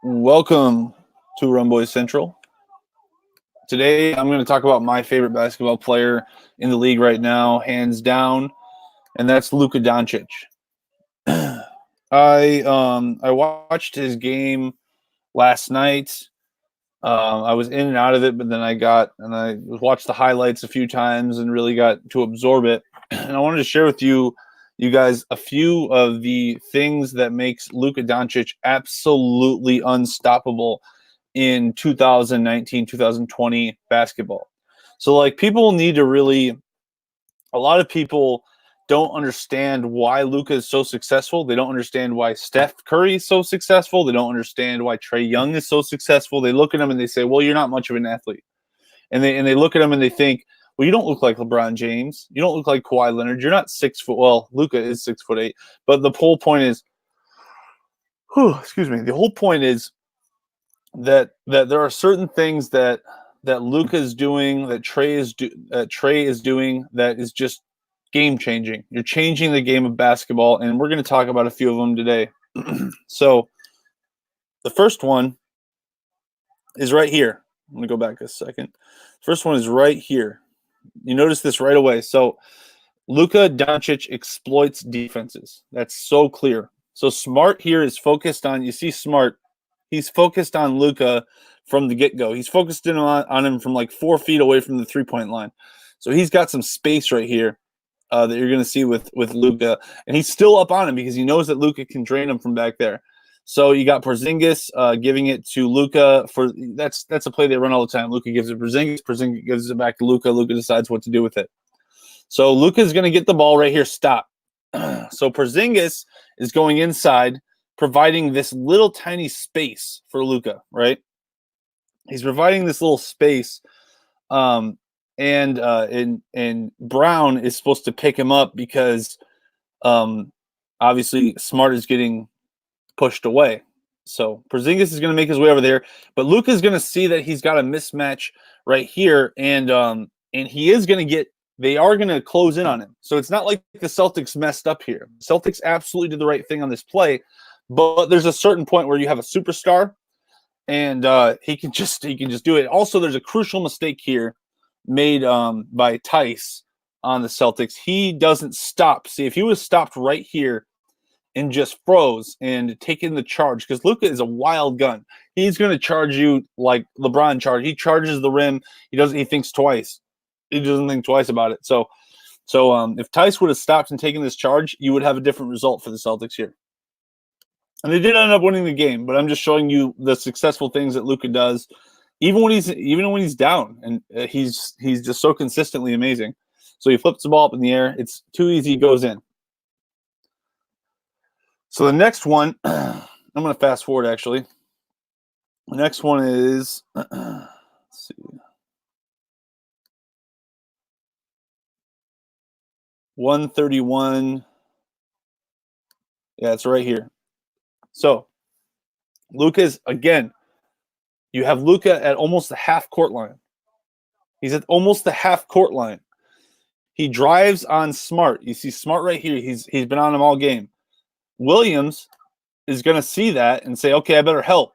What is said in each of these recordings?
Welcome to Run Boys Central. Today, I'm going to talk about my favorite basketball player in the league right now, hands down, and that's Luka Doncic. I watched his game last night. I was in and out of it, but then I watched the highlights a few times and really got to absorb it. And I wanted to share with you guys a few of the things that makes Luka Doncic absolutely unstoppable in 2019, 2020 basketball. So like people need to really a lot of people don't understand why Luka is so successful. They don't understand why Steph Curry is so successful. They don't understand why Trae Young is so successful. They look at him and they say, "Well, you're not much of an athlete." And they look at him and they think, "Well, you don't look like LeBron James. You don't look like Kawhi Leonard. You're not 6 foot." Well, Luka is 6'8", but the whole point is, excuse me. The whole point is that there are certain things that Luka is doing, that Trae is doing, that is just game changing. You're changing the game of basketball, and we're going to talk about a few of them today. So, the first one is right here. I'm going to go back a second. First one is right here. You notice this right away. So, Luka Doncic exploits defenses. That's so clear. So, Smart here is focused on. You see, Smart. He's focused on Luka from the get-go. He's focused in on him from like 4 feet away from the three-point line. So he's got some space right here that you're going to see with Luka. And he's still up on him because he knows that Luka can drain him from back there. So you got Porzingis giving it to Luka. That's a play they run all the time. Luka gives it to Porzingis. Porzingis gives it back to Luka. Luka decides what to do with it. So Luka's going to get the ball right here. Stop. So Porzingis is going inside, providing this little tiny space for Luka, right? He's providing this little space, and Brown is supposed to pick him up because obviously Smart is getting pushed away. So Porzingis is going to make his way over there, but Luka is going to see that he's got a mismatch right here, and he is going to get. They are going to close in on him. So it's not like the Celtics messed up here. Celtics absolutely did the right thing on this play. But there's a certain point where you have a superstar, and he can just do it. Also, there's a crucial mistake here made by Tice on the Celtics. He doesn't stop. See, if he was stopped right here and just froze and taken the charge, because Luka is a wild gun. He's going to charge you like LeBron charged. He charges the rim. He thinks twice. He doesn't think twice about it. So if Tice would have stopped and taken this charge, you would have a different result for the Celtics here. And they did end up winning the game, but I'm just showing you the successful things that Luka does, even when he's down, and he's just so consistently amazing. So he flips the ball up in the air; it's too easy, goes in. So the next one, I'm going to fast forward. Actually, the next one is let's see, 131. Yeah, it's right here. So, Luka's, again, you have Luka at almost the half-court line. He's at almost the half-court line. He drives on Smart. You see Smart right here. He's been on him all game. Williams is going to see that and say, okay, I better help.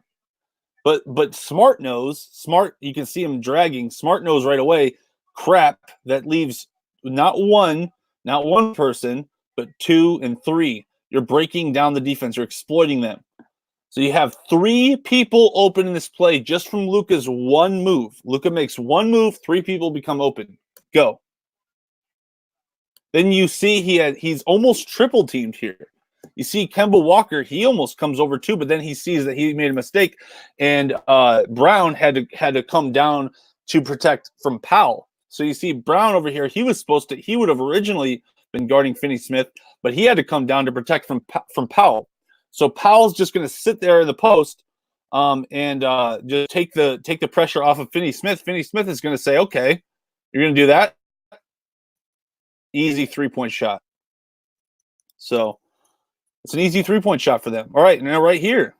But Smart knows. Smart, you can see him dragging. Smart knows right away, crap, that leaves not one person, but 2 and 3. You're breaking down the defense. You're exploiting them. So you have 3 people open in this play just from Luka's one move. Luka makes one move, 3 people become open. Go. Then you see he's almost triple teamed here. You see Kemba Walker, he almost comes over too, but then he sees that he made a mistake, and Brown had to come down to protect from Powell. So you see Brown over here, he would have originally been guarding Finney-Smith, but he had to come down to protect from Powell. So Powell's just going to sit there in the post and just take the pressure off of Finney-Smith. Finney-Smith is going to say, okay, you're going to do that? Easy 3-point shot. So it's an easy 3-point shot for them. All right, now right here,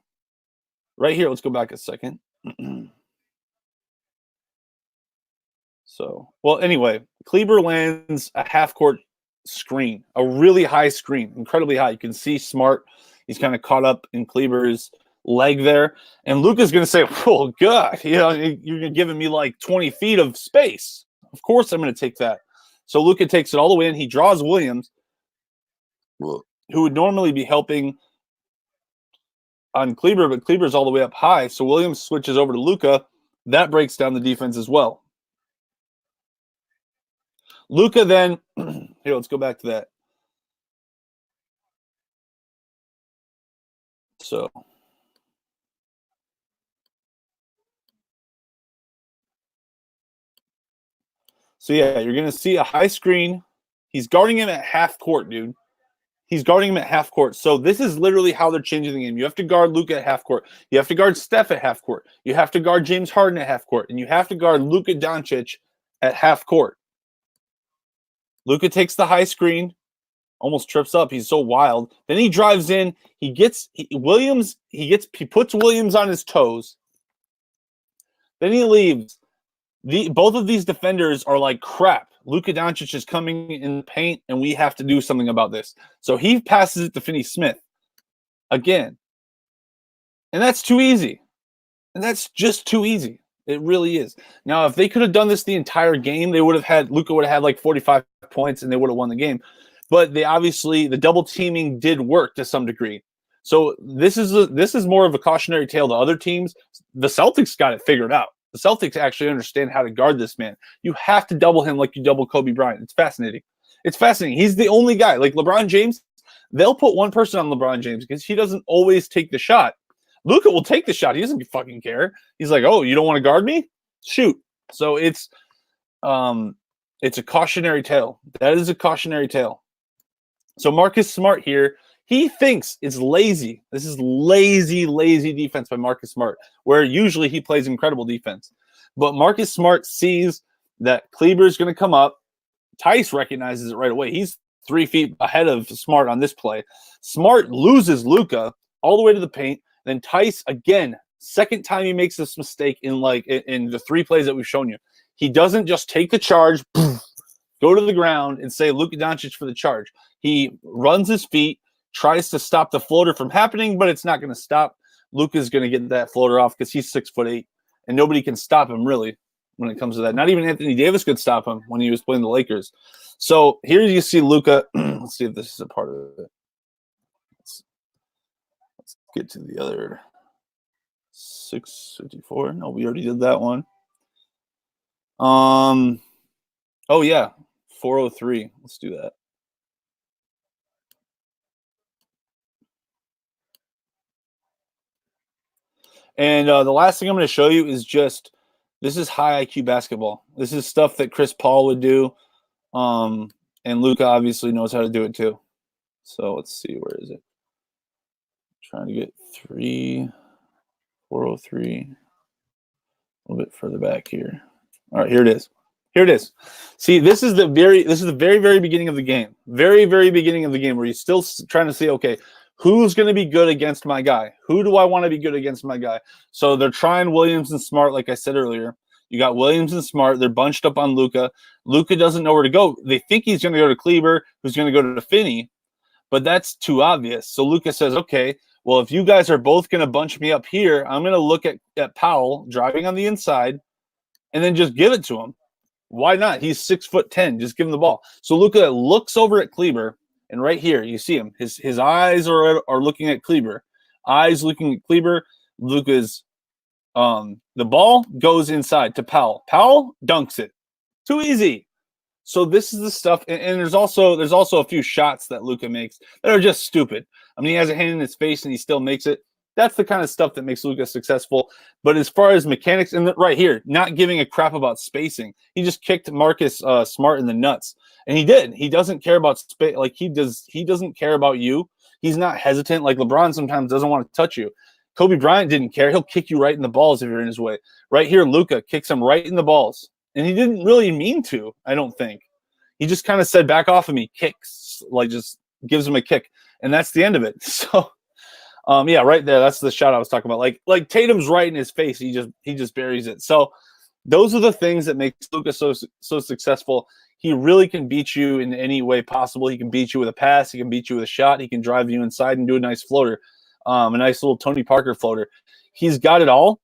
let's go back a second. So, well, anyway, Kleber lands a half-court screen, a really high screen, incredibly high. You can see Smart. He's kind of caught up in Kleber's leg there. And Luka's going to say, oh, God, you're giving me like 20 feet of space. Of course I'm going to take that. So Luka takes it all the way in. He draws Williams, who would normally be helping on Kleber, but Kleber's all the way up high. So Williams switches over to Luka. That breaks down the defense as well. Luka then, here, let's go back to that. So yeah, you're going to see a high screen. He's guarding him at half court, dude. He's guarding him at half court. So this is literally how they're changing the game. You have to guard Luka at half court. You have to guard Steph at half court. You have to guard James Harden at half court. And you have to guard Luka Doncic at half court. Luka takes the high screen, almost trips up. He's so wild. Then he drives in. He puts Williams on his toes. Then he leaves. Both of these defenders are like, crap. Luka Doncic is coming in the paint, and we have to do something about this. So he passes it to Finney-Smith again. And that's too easy. And that's just too easy. It really is. Now, if they could have done this the entire game, Luka would have had like 45 points, and they would have won the game. But the double teaming did work to some degree. So this is more of a cautionary tale to other teams. The Celtics got it figured out. The Celtics actually understand how to guard this man. You have to double him like you double Kobe Bryant. It's fascinating. It's fascinating. He's the only guy. Like LeBron James, they'll put one person on LeBron James because he doesn't always take the shot. Luka will take the shot. He doesn't fucking care. He's like, oh, you don't want to guard me? Shoot. So it's a cautionary tale. That is a cautionary tale. So Marcus Smart here, he thinks it's lazy. This is lazy defense by Marcus Smart, where usually he plays incredible defense. But Marcus Smart sees that Kleber's going to come up. Tice recognizes it right away. He's 3 feet ahead of Smart on this play. Smart loses Luka all the way to the paint. Then Tice, again, second time he makes this mistake in the 3 plays that we've shown you. He doesn't just take the charge, go to the ground, and say Luka Doncic for the charge. He runs his feet, tries to stop the floater from happening, but it's not going to stop. Luka's going to get that floater off because he's 6'8", and nobody can stop him really when it comes to that. Not even Anthony Davis could stop him when he was playing the Lakers. So here you see Luka. Let's see if this is a part of it. Let's get to the other 654. No, we already did that one. Oh yeah, 403. Let's do that. And the last thing I'm going to show you is this is high IQ basketball. This is stuff that Chris Paul would do. And Luka obviously knows how to do it too. So let's see, where is it? Trying to get 403. A little bit further back here. All right, here it is. Here it is. See, this is the very beginning of the game. Very beginning of the game where you're still trying to see, okay, who's going to be good against my guy? Who do I want to be good against my guy? So they're trying Williams and Smart, like I said earlier. You got Williams and Smart. They're bunched up on Luka. Luka doesn't know where to go. They think he's going to go to Kleber, who's going to go to Finney, but that's too obvious. So Luka says, okay, well, if you guys are both going to bunch me up here, I'm going to look at Powell driving on the inside and then just give it to him. Why not? He's 6'10". Just give him the ball. So Luka looks over at Kleber. And right here, you see him. His eyes are looking at Kleber. Eyes looking at Kleber. Luka's the ball goes inside to Powell. Powell dunks it. Too easy. So this is the stuff. And there's also a few shots that Luka makes that are just stupid. I mean, he has a hand in his face and he still makes it. That's the kind of stuff that makes Luka successful. But as far as mechanics, and right here, not giving a crap about spacing. He just kicked Marcus Smart in the nuts. And he did. He doesn't care about space. Like he doesn't care about you. He's not hesitant. Like LeBron sometimes doesn't want to touch you. Kobe Bryant didn't care. He'll kick you right in the balls if you're in his way. Right here, Luka kicks him right in the balls. And he didn't really mean to, I don't think. He just kind of said, back off of me, kicks. Like just gives him a kick. And that's the end of it. So yeah, right there. That's the shot I was talking about. Like Tatum's right in his face. He just buries it. So those are the things that make Luka so successful. He really can beat you in any way possible. He can beat you with a pass. He can beat you with a shot. He can drive you inside and do a nice floater. a nice little Tony Parker floater. He's got it all.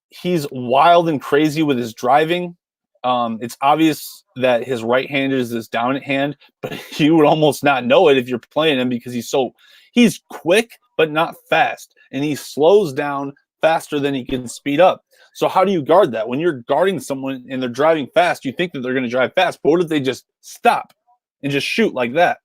He's wild and crazy with his driving. It's obvious that his right hand is his dominant hand, but you would almost not know it if you're playing him because he's quick but not fast, and he slows down faster than he can speed up. So how do you guard that? When you're guarding someone and they're driving fast, you think that they're going to drive fast, but what if they just stop and just shoot like that?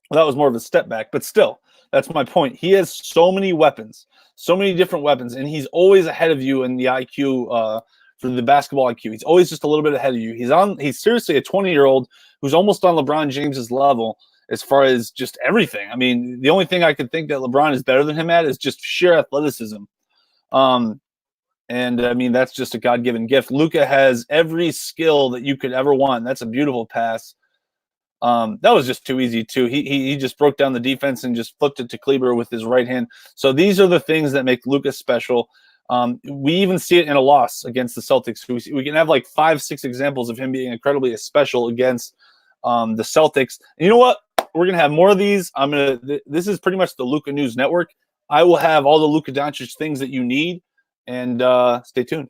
Well, that was more of a step back, but still, that's my point. He has so many weapons, so many different weapons, and he's always ahead of you in the IQ for the basketball IQ. He's always just a little bit ahead of you. He's seriously a 20-year-old who's almost on LeBron James's level as far as just everything. I mean, the only thing I could think that LeBron is better than him at is just sheer athleticism. And I mean, that's just a God-given gift. Luka has every skill that you could ever want. That's a beautiful pass. That was just too easy too. He just broke down the defense and just flipped it to Kleber with his right hand. So these are the things that make Luka special. We even see it in a loss against the Celtics. We can have like 5-6 examples of him being incredibly special against the Celtics. And you know what? We're gonna have more of these. This is pretty much the Luka News Network. I will have all the Luka Doncic things that you need, and stay tuned.